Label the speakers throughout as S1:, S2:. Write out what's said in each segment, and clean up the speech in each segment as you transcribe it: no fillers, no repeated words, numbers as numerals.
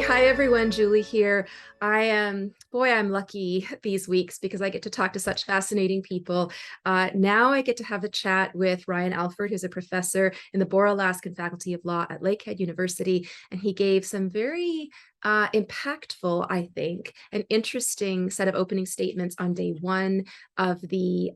S1: Hi everyone, Julie here. I am, boy, I'm lucky these weeks because I get to talk to such fascinating people. Now I get to have a chat with Ryan Alford, who's a professor in the Boer-Alaskan Faculty of Law at Lakehead University, and he gave some very impactful, I think, an interesting set of opening statements on day one of the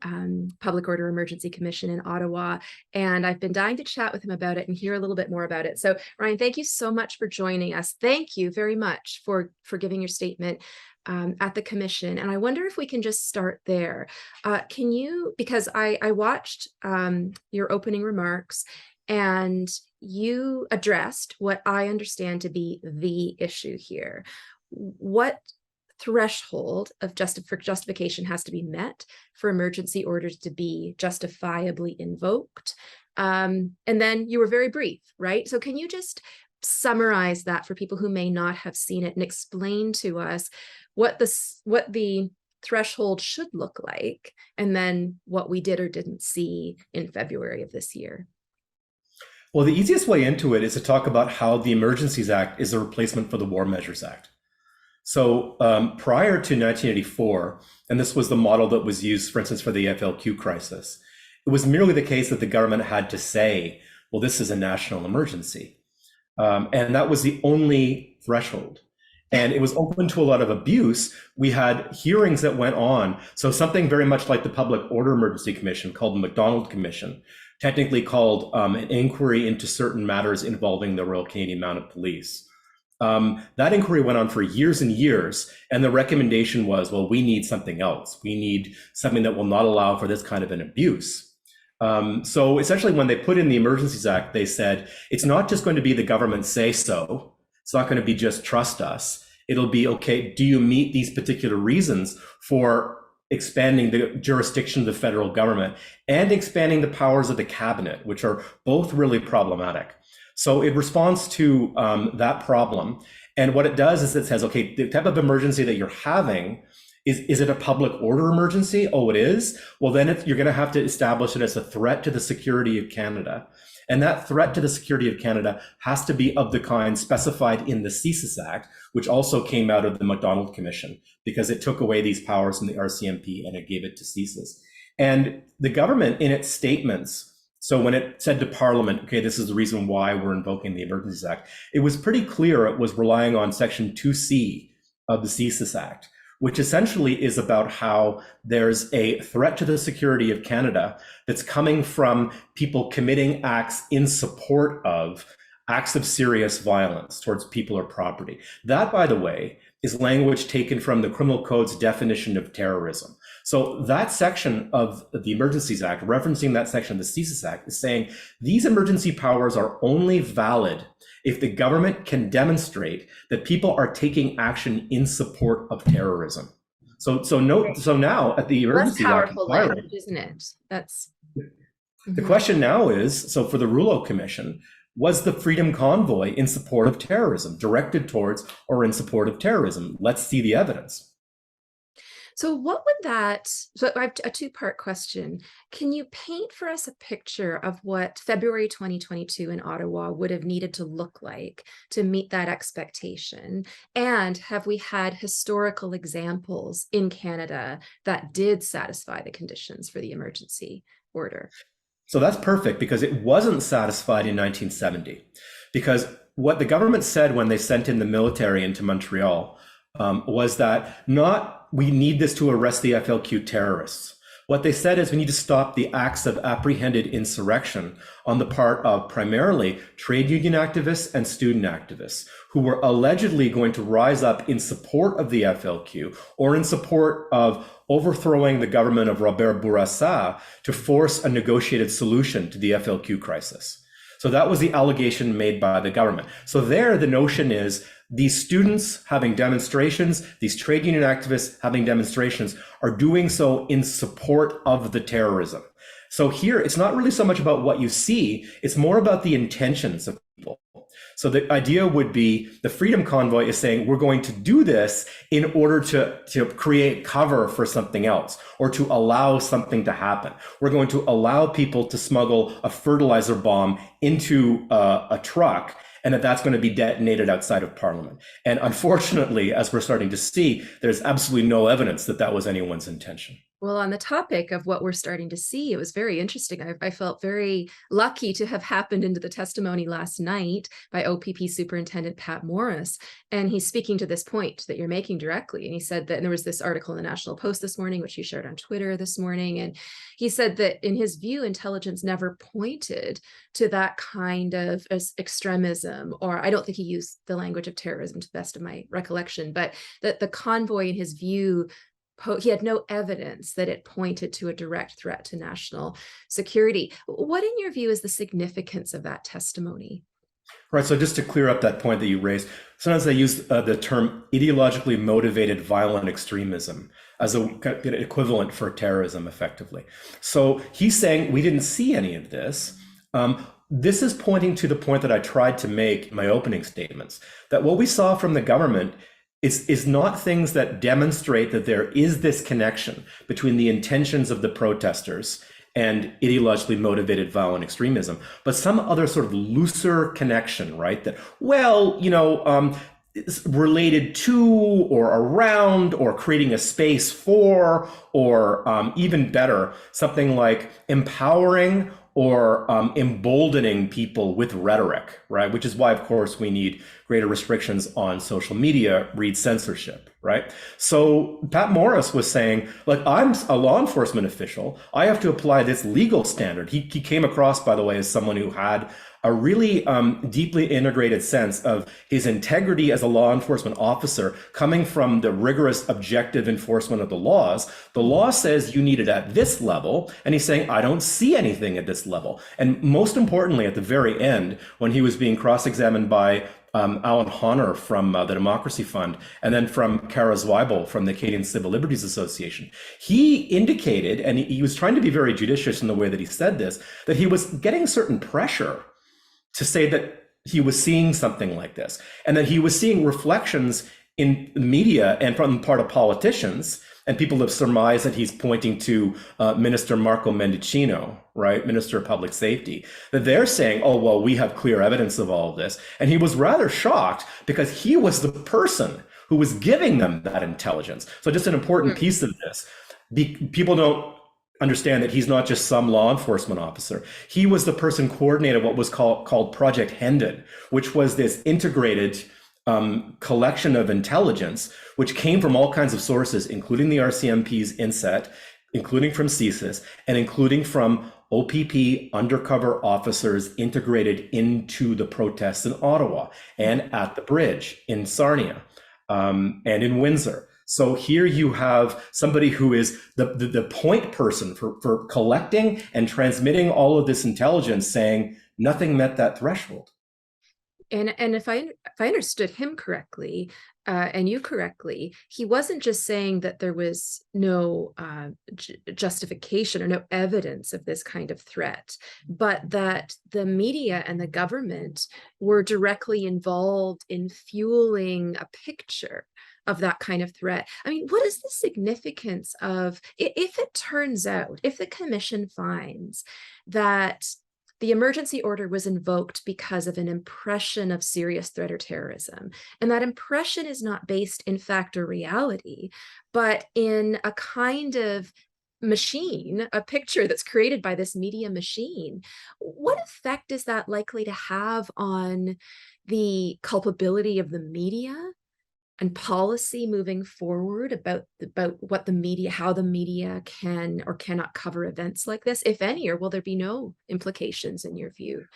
S1: Public Order Emergency Commission in Ottawa. And I've been dying to chat with him about it and hear a little bit more about it. So Ryan, thank you so much for joining us. Thank you very much for giving your statement at the commission. And I wonder if we can just start there. Can you, because I watched your opening remarks, and you addressed what I understand to be the issue here. What threshold of justification has to be met for emergency orders to be justifiably invoked? And then you were very brief, right? So can you just summarize that for people who may not have seen it and explain to us what the threshold should look like, and then what we did or didn't see in February of this year?
S2: Well, the easiest way into it is to talk about how the Emergencies Act is a replacement for the War Measures Act. So prior to 1984, and this was the model that was used, for instance, for the FLQ crisis, it was merely the case that the government had to say, well, this is a national emergency. And that was the only threshold. And it was open to a lot of abuse. We had hearings that went on. So something very much like the Public Order Emergency Commission, called the MacDonald Commission, technically called an inquiry into certain matters involving the Royal Canadian Mounted Police. That inquiry went on for years and years, and the recommendation was, well, we need something else. We need something that will not allow for this kind of an abuse. So essentially, when they put in the Emergencies Act, they said, it's not just going to be the government say so. It's not going to be just trust us. It'll be, okay, do you meet these particular reasons for expanding the jurisdiction of the federal government and expanding the powers of the cabinet, which are both really problematic. So it responds to that problem. And what it does is it says, okay, the type of emergency that you're having, is it a public order emergency? Oh, it is? Well, then you're going to have to establish it as a threat to the security of Canada. And that threat to the security of Canada has to be of the kind specified in the CSIS Act, which also came out of the MacDonald Commission, because it took away these powers from the RCMP and it gave it to CSIS. And the government, in its statements, so when it said to Parliament, okay, this is the reason why we're invoking the Emergencies Act, it was pretty clear it was relying on Section 2C of the CSIS Act, which essentially is about how there's a threat to the security of Canada that's coming from people committing acts in support of acts of serious violence towards people or property. That, by the way, is language taken from the Criminal Code's definition of terrorism. So that section of the Emergencies Act, referencing that section of the CSIS Act, is saying these emergency powers are only valid if the government can demonstrate that people are taking action in support of terrorism. So now at the Emergency
S1: Less
S2: Act,
S1: powerful language, isn't it? That's
S2: the question now is, so for the Rouleau Commission, was the Freedom Convoy in support of terrorism, directed towards or in support of terrorism? Let's see the evidence.
S1: So what would that, so I have a two-part question. Can you paint for us a picture of what February 2022 in Ottawa would have needed to look like to meet that expectation? And have we had historical examples in Canada that did satisfy the conditions for the emergency order?
S2: So that's perfect, because it wasn't satisfied in 1970. Because what the government said when they sent in the military into Montreal was that we need this to arrest the FLQ terrorists. What they said is we need to stop the acts of apprehended insurrection on the part of primarily trade union activists and student activists who were allegedly going to rise up in support of the FLQ or in support of overthrowing the government of Robert Bourassa to force a negotiated solution to the FLQ crisis. So that was the allegation made by the government. So there, the notion is these students having demonstrations, these trade union activists having demonstrations are doing so in support of the terrorism. So here, it's not really so much about what you see, it's more about the intentions of people. So the idea would be the Freedom Convoy is saying we're going to do this in order to create cover for something else or to allow something to happen. We're going to allow people to smuggle a fertilizer bomb into a truck and that that's going to be detonated outside of Parliament. And unfortunately, as we're starting to see, there's absolutely no evidence that that was anyone's intention.
S1: Well, on the topic of what we're starting to see, it was very interesting. I felt very lucky to have happened into the testimony last night by OPP Superintendent Pat Morris. And he's speaking to this point that you're making directly. And he said that, and there was this article in the National Post this morning, which he shared on Twitter this morning. And he said that in his view, intelligence never pointed to that kind of extremism, or I don't think he used the language of terrorism to the best of my recollection, but that the convoy in his view, he had no evidence that it pointed to a direct threat to national security. What, in your view, is the significance of that testimony?
S2: Right. So just to clear up that point that you raised, sometimes they use the term ideologically motivated violent extremism as a equivalent for terrorism, effectively. So he's saying we didn't see any of this. This is pointing to the point that I tried to make in my opening statements, that what we saw from the government is not things that demonstrate that there is this connection between the intentions of the protesters and ideologically motivated violent extremism, but some other sort of looser connection, right? That, well, it's related to or around or creating a space for, or even better, something like empowering or emboldening people with rhetoric, right? Which is why, of course, we need greater restrictions on social media, read censorship, right? So Pat Morris was saying, like, I'm a law enforcement official. I have to apply this legal standard. He came across, by the way, as someone who had a really deeply integrated sense of his integrity as a law enforcement officer coming from the rigorous objective enforcement of the laws. The law says you need it at this level, and he's saying, I don't see anything at this level. And most importantly, at the very end, when he was being cross-examined by Alan Honor from the Democracy Fund, and then from Kara Zweibel from the Canadian Civil Liberties Association, he indicated, and he was trying to be very judicious in the way that he said this, that he was getting certain pressure to say that he was seeing something like this, and that he was seeing reflections in the media and from the part of politicians, and people have surmised that he's pointing to Minister Marco Mendicino, right, Minister of Public Safety, that they're saying, oh, well, we have clear evidence of all of this. And he was rather shocked because he was the person who was giving them that intelligence. So just an important piece of this, people don't understand that he's not just some law enforcement officer. He was the person coordinated what was called Project Hendon, which was this integrated collection of intelligence, which came from all kinds of sources, including the RCMP's INSET, including from CSIS, and including from OPP undercover officers integrated into the protests in Ottawa and at the bridge in Sarnia and in Windsor. So here you have somebody who is the point person for collecting and transmitting all of this intelligence, saying nothing met that threshold.
S1: And if I understood him correctly, and you correctly, he wasn't just saying that there was no justification or no evidence of this kind of threat, but that the media and the government were directly involved in fueling a picture of that kind of threat. I mean, what is the significance of, if it turns out, if the commission finds that the emergency order was invoked because of an impression of serious threat or terrorism, and that impression is not based in fact or reality, but in a kind of machine, a picture that's created by this media machine, what effect is that likely to have on the culpability of the media and policy moving forward about what the media, how the media can or cannot cover events like this, if any, or will there be no implications in your view?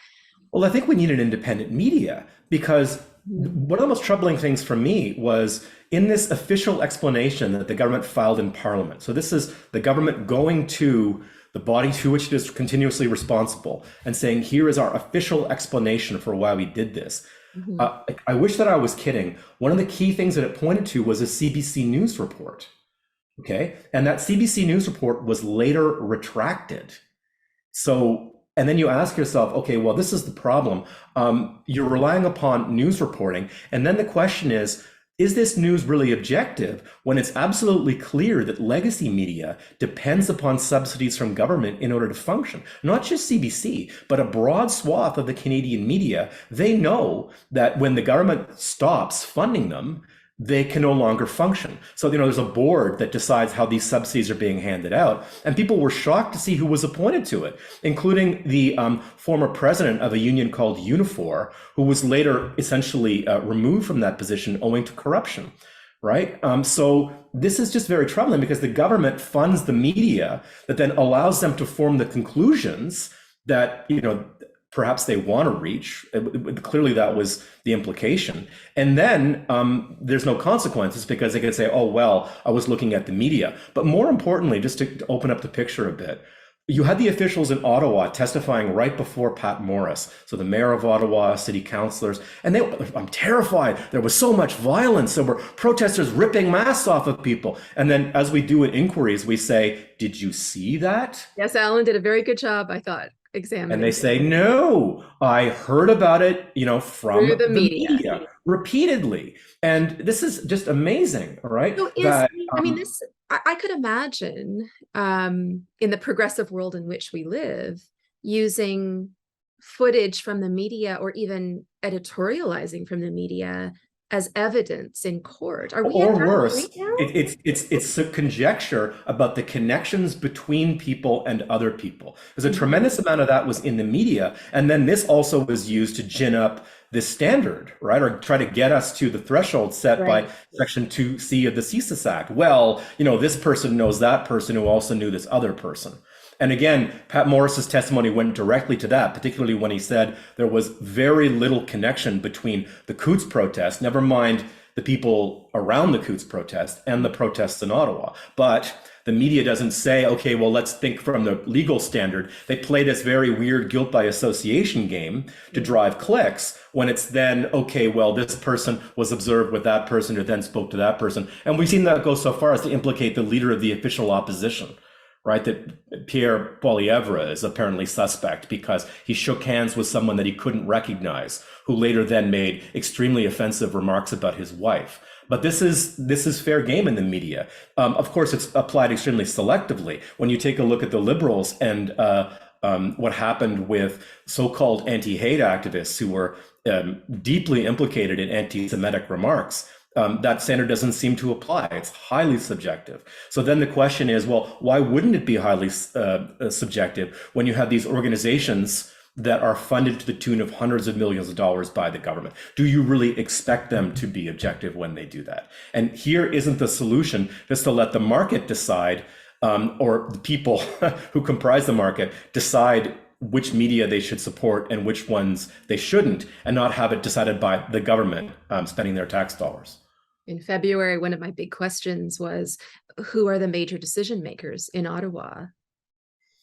S2: Well, I think we need an independent media, because one of the most troubling things for me was in this official explanation that the government filed in Parliament. So this is the government going to the body to which it is continuously responsible and saying, here is our official explanation for why we did this. I wish that I was kidding. One of the key things that it pointed to was a CBC News report. Okay. And that CBC News report was later retracted. So, and then you ask yourself, okay, well, this is the problem. You're relying upon news reporting. And then the question is is this news really objective when it's absolutely clear that legacy media depends upon subsidies from government in order to function? Not just CBC, but a broad swath of the Canadian media. They know that when the government stops funding them, they can no longer function. So, there's a board that decides how these subsidies are being handed out. And people were shocked to see who was appointed to it, including the former president of a union called Unifor, who was later essentially removed from that position owing to corruption, right? So this is just very troubling because the government funds the media that then allows them to form the conclusions that, perhaps they want to reach. Clearly, that was the implication. And then there's no consequences because they can say, oh, well, I was looking at the media. But more importantly, just to open up the picture a bit, you had the officials in Ottawa testifying right before Pat Morris. So the mayor of Ottawa, city councillors, and I'm terrified. There was so much violence. There were protesters ripping masks off of people. And then as we do at inquiries, we say, did you see that?
S1: Yes, Alan did a very good job, I thought, examining.
S2: And they say, no, I heard about it, from
S1: Through the
S2: media repeatedly. And this is just amazing, right?
S1: So I could imagine in the progressive world in which we live, using footage from the media or even editorializing from the media as evidence in court. Are we
S2: or worse,
S1: right now?
S2: it's a conjecture about the connections between people and other people. There's a tremendous amount of that was in the media, and then this also was used to gin up this standard, right, or try to get us to the threshold set by Section 2C of the CSIS Act. Well, this person knows that person who also knew this other person. And again, Pat Morris's testimony went directly to that, particularly when he said there was very little connection between the Coutts protest, never mind the people around the Coutts protest, and the protests in Ottawa. But the media doesn't say, okay, well, let's think from the legal standard. They play this very weird guilt by association game to drive clicks when it's then, okay, well, this person was observed with that person who then spoke to that person. And we've seen that go so far as to implicate the leader of the official opposition. Right, that Pierre Poilievre is apparently suspect because he shook hands with someone that he couldn't recognize, who later then made extremely offensive remarks about his wife. But this is fair game in the media. Of course, it's applied extremely selectively. When you take a look at the Liberals and what happened with so-called anti-hate activists who were deeply implicated in anti-Semitic remarks, that standard doesn't seem to apply. It's highly subjective. So then the question is, well, why wouldn't it be highly subjective when you have these organizations that are funded to the tune of hundreds of millions of dollars by the government? Do you really expect them to be objective when they do that? And here isn't the solution just to let the market decide, or the people who comprise the market decide which media they should support and which ones they shouldn't, and not have it decided by the government spending their tax dollars.
S1: In February, one of my big questions was, who are the major decision makers in Ottawa?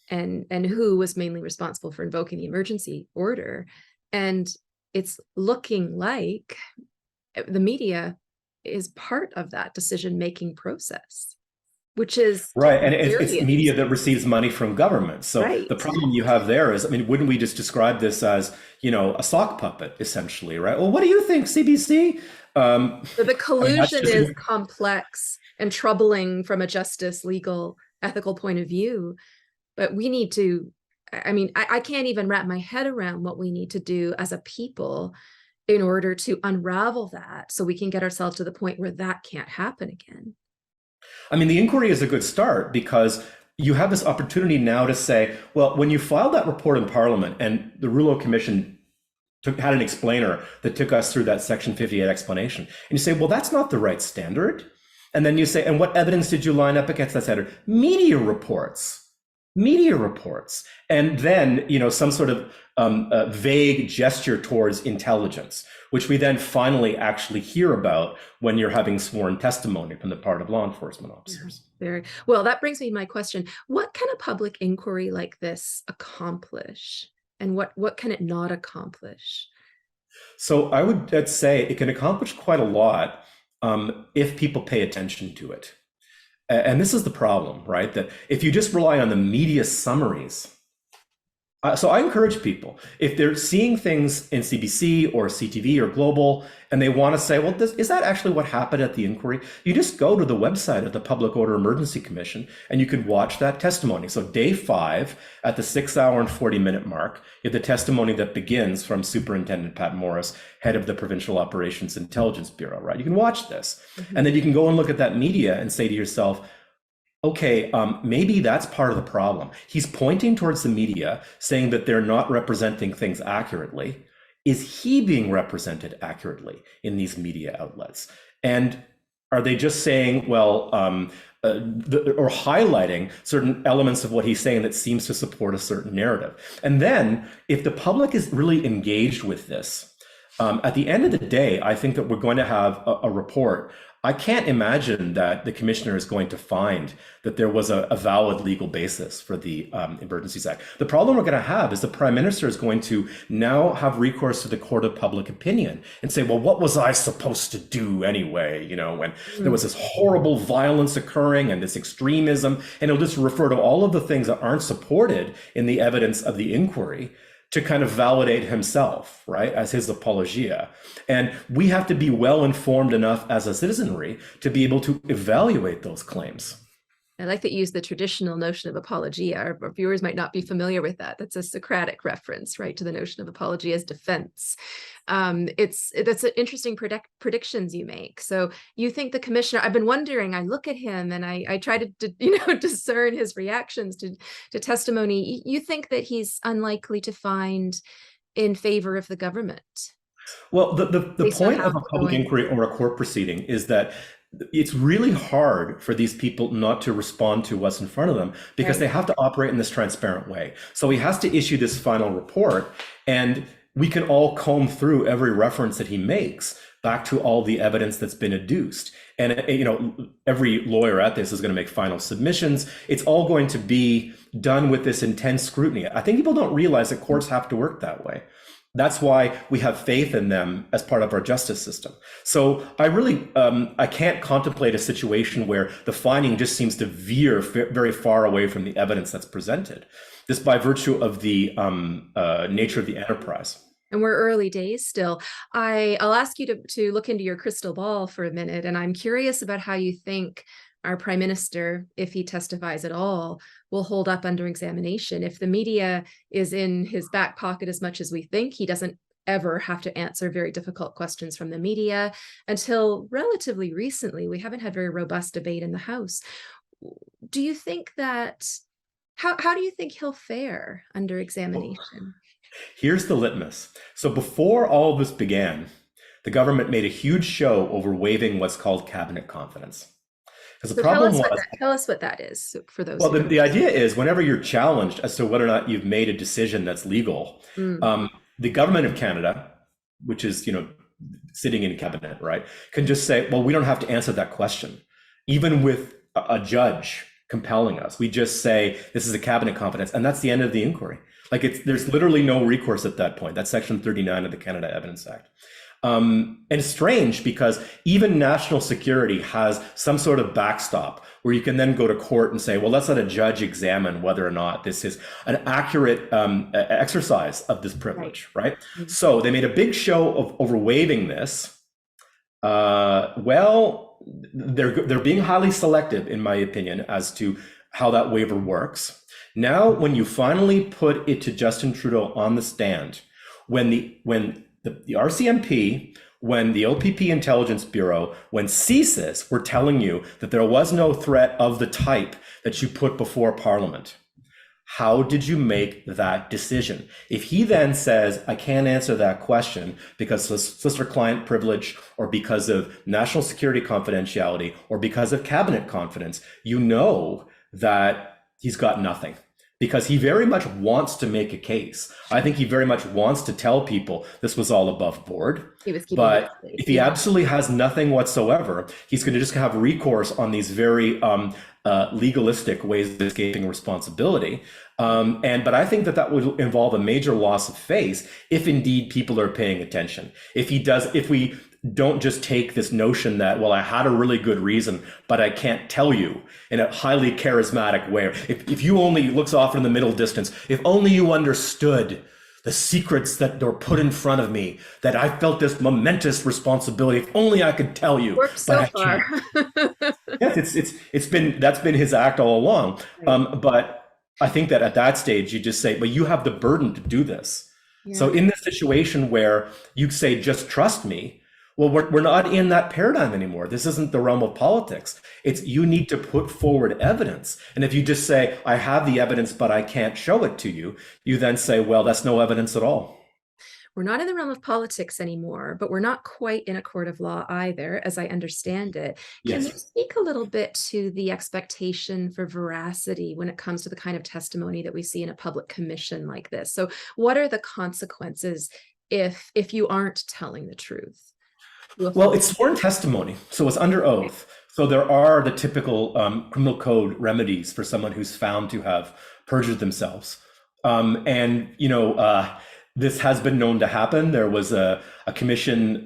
S1: And who was mainly responsible for invoking the emergency order? And it's looking like the media is part of that decision-making process, which is
S2: right. And it's media that receives money from government. So the problem you have there is, wouldn't we just describe this as, a sock puppet, essentially, right? Well, what do you think, CBC?
S1: So the collusion is complex and troubling from a justice, legal, ethical point of view. But we need to, I can't even wrap my head around what we need to do as a people in order to unravel that so we can get ourselves to the point where that can't happen again.
S2: The inquiry is a good start because you have this opportunity now to say, well, when you filed that report in Parliament and the Rouleau Commission had an explainer that took us through that Section 58 explanation, and you say, well, that's not the right standard. And then you say, and what evidence did you line up against that standard? Media reports. And then, some sort of vague gesture towards intelligence, which we then finally actually hear about when you're having sworn testimony from the part of law enforcement officers.
S1: Very well. That brings me to my question. What can a public inquiry like this accomplish? And what can it not accomplish?
S2: So I'd say it can accomplish quite a lot if people pay attention to it. And this is the problem, right? That if you just rely on the media summaries, So I encourage people, if they're seeing things in CBC or CTV or Global, and they want to say, well, is that actually what happened at the inquiry? You just go to the website of the Public Order Emergency Commission and you can watch that testimony. So day 5, at the 6-hour and 40-minute mark, you have the testimony that begins from Superintendent Pat Morris, head of the Provincial Operations Intelligence Bureau, right? You can watch this. And then you can go and look at that media and say to yourself, okay, maybe that's part of the problem. He's pointing towards the media, saying that they're not representing things accurately. Is he being represented accurately in these media outlets? And are they just saying, well, or highlighting certain elements of what he's saying that seems to support a certain narrative? And then, if the public is really engaged with this, at the end of the day, I think that we're going to have a report. I can't imagine that the commissioner is going to find that there was a valid legal basis for the Emergencies Act. The problem we're going to have is the Prime Minister is going to now have recourse to the court of public opinion and say, well, what was I supposed to do anyway? You know, when there was this horrible violence occurring and this extremism, and he'll just refer to all of the things that aren't supported in the evidence of the inquiry to kind of validate himself, right, as his apologia. And we have to be well informed enough as a citizenry to be able to evaluate those claims.
S1: I like that you use the traditional notion of apologia. Our viewers might not be familiar with that. That's a Socratic reference, right, to the notion of apologia as defense. That's an interesting predictions you make. So you think the commissioner, I've been wondering, I look at him and I try to discern his reactions to testimony. You think that he's unlikely to find in favor of the government?
S2: Well, the point of a public inquiry or a court proceeding is that it's really hard for these people not to respond to what's in front of them because they have to operate in this transparent way. So he has to issue this final report, and we can all comb through every reference that he makes back to all the evidence that's been adduced. And every lawyer at this is going to make final submissions. It's all going to be done with this intense scrutiny. I think people don't realize that courts have to work that way. That's why we have faith in them as part of our justice system. So I really, I can't contemplate a situation where the finding just seems to veer very far away from the evidence that's presented, just by virtue of the nature of the enterprise.
S1: And we're early days still. I'll ask you to look into your crystal ball for a minute, and I'm curious about how you think our Prime Minister, if he testifies at all, will hold up under examination. If the media is in his back pocket as much as we think, he doesn't ever have to answer very difficult questions from the media. Until relatively recently, we haven't had very robust debate in the House. Do you think that, how do you think he'll fare under examination?
S2: Here's the litmus. So before all of this began, the government made a huge show over waiving what's called cabinet confidence. Because the problem was,
S1: tell us what that is for those.
S2: Well, the idea is whenever you're challenged as to whether or not you've made a decision that's legal, the government of Canada, which is, sitting in cabinet, right, can just say, well, we don't have to answer that question. Even with a judge compelling us, we just say, this is a cabinet confidence, and that's the end of the inquiry. Like there's literally no recourse at that point. That's Section 39 of the Canada Evidence Act. And it's strange because even national security has some sort of backstop where you can then go to court and say, well, let's let a judge examine whether or not this is an accurate exercise of this privilege, right? So they made a big show of over waiving this. Well, they're being highly selective, in my opinion, as to how that waiver works. Now, when you finally put it to Justin Trudeau on the stand, when the RCMP, when the OPP Intelligence Bureau, when CSIS were telling you that there was no threat of the type that you put before Parliament, how did you make that decision? If he then says, I can't answer that question because of sister-client privilege or because of national security confidentiality or because of cabinet confidence, you know that he's got nothing. Because he very much wants to make a case. I think he very much wants to tell people this was all above board. But if he absolutely has nothing whatsoever, he's going to just have recourse on these very legalistic ways of escaping responsibility. But I think that would involve a major loss of face if indeed people are paying attention. If we don't just take this notion that, well, I had a really good reason, but I can't tell you in a highly charismatic way. If you only looks off in the middle distance, if only you understood the secrets that were put in front of me, that I felt this momentous responsibility. If only I could tell you,
S1: Worked
S2: but
S1: so
S2: I
S1: far.
S2: can't. Yes, it's been that's been his act all along.
S1: Right.
S2: But I think that at that stage you just say, but you have the burden to do this. So
S1: Yeah.
S2: in this situation where you say, just trust me, well, we're not in that paradigm anymore. This isn't the realm of politics. It's you need to put forward evidence. And if you just say, I have the evidence, but I can't show it to you, you then say, well, that's no evidence at all.
S1: We're not in the realm of politics anymore, but we're not quite in a court of law either, as I understand it. Can you
S2: Yes.
S1: speak a little bit to the expectation for veracity when it comes to the kind of testimony that we see in a public commission like this? So, what are the consequences if you aren't telling the truth to a
S2: Well,
S1: full?
S2: it's sworn testimony, so it's under oath. So there are the typical criminal code remedies for someone who's found to have perjured themselves. And this has been known to happen. There was a commission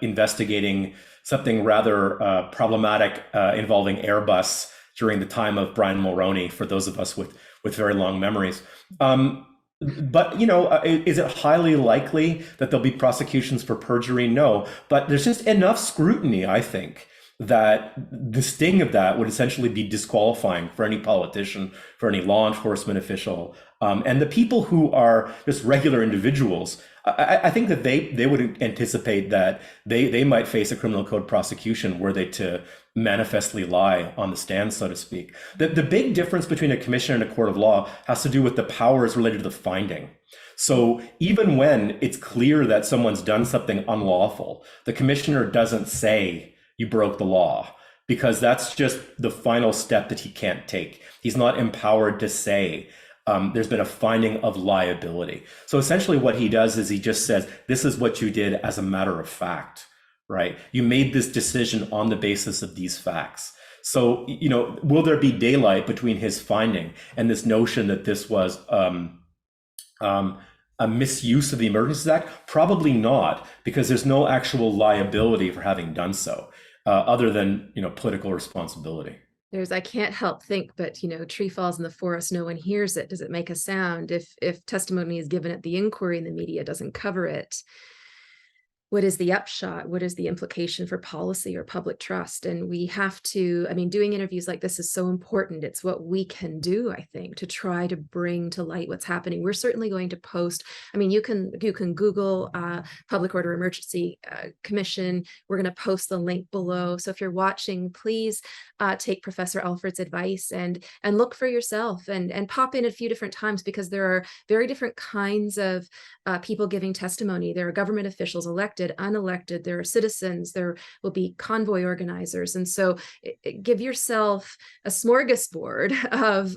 S2: investigating something rather problematic involving Airbus during the time of Brian Mulroney. For those of us with very long memories. But is it highly likely that there'll be prosecutions for perjury? No, but there's just enough scrutiny, I think, that the sting of that would essentially be disqualifying for any politician, for any law enforcement official, and the people who are just regular individuals. I think that they would anticipate that they might face a criminal code prosecution were they to manifestly lie on the stand, so to speak. The big difference between a commission and a court of law has to do with the powers related to the finding. So even when it's clear that someone's done something unlawful, the commissioner doesn't say you broke the law, because that's just the final step that he can't take. He's not empowered to say there's been a finding of liability. So essentially what he does is he just says, this is what you did as a matter of fact, right? You made this decision on the basis of these facts. So, will there be daylight between his finding and this notion that this was a misuse of the Emergencies Act? Probably not, because there's no actual liability for having done so, other than political responsibility.
S1: I can't help think, but tree falls in the forest, no one hears it. Does it make a sound? If testimony is given at the inquiry and the media doesn't cover it, what is the upshot? What is the implication for policy or public trust? And we have to, doing interviews like this is so important. It's what we can do, I think, to try to bring to light what's happening. We're certainly going to post, you can Google Public Order Emergency Commission. We're going to post the link below. So if you're watching, please take Professor Alford's advice and look for yourself and pop in a few different times, because there are very different kinds of people giving testimony. There are government officials, elected, unelected, there are citizens, there will be convoy organizers. And so give yourself a smorgasbord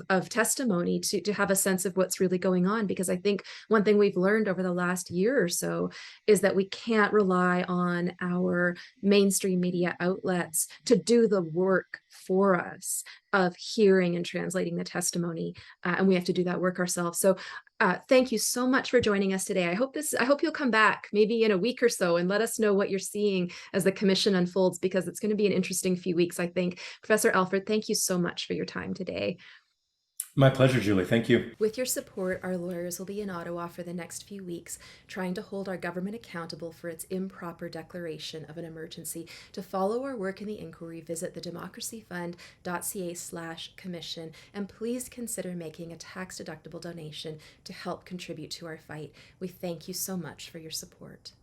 S1: of testimony to have a sense of what's really going on. Because I think one thing we've learned over the last year or so is that we can't rely on our mainstream media outlets to do the work for us of hearing and translating the testimony. And we have to do that work ourselves. So thank you so much for joining us today. I hope you'll come back maybe in a week or so and let us know what you're seeing as the commission unfolds, because it's going to be an interesting few weeks, I think. Professor Alford, thank you so much for your time today.
S2: My pleasure, Julie. Thank you.
S1: With your support, our lawyers will be in Ottawa for the next few weeks, trying to hold our government accountable for its improper declaration of an emergency. To follow our work in the inquiry, visit thedemocracyfund.ca/commission, and please consider making a tax-deductible donation to help contribute to our fight. We thank you so much for your support.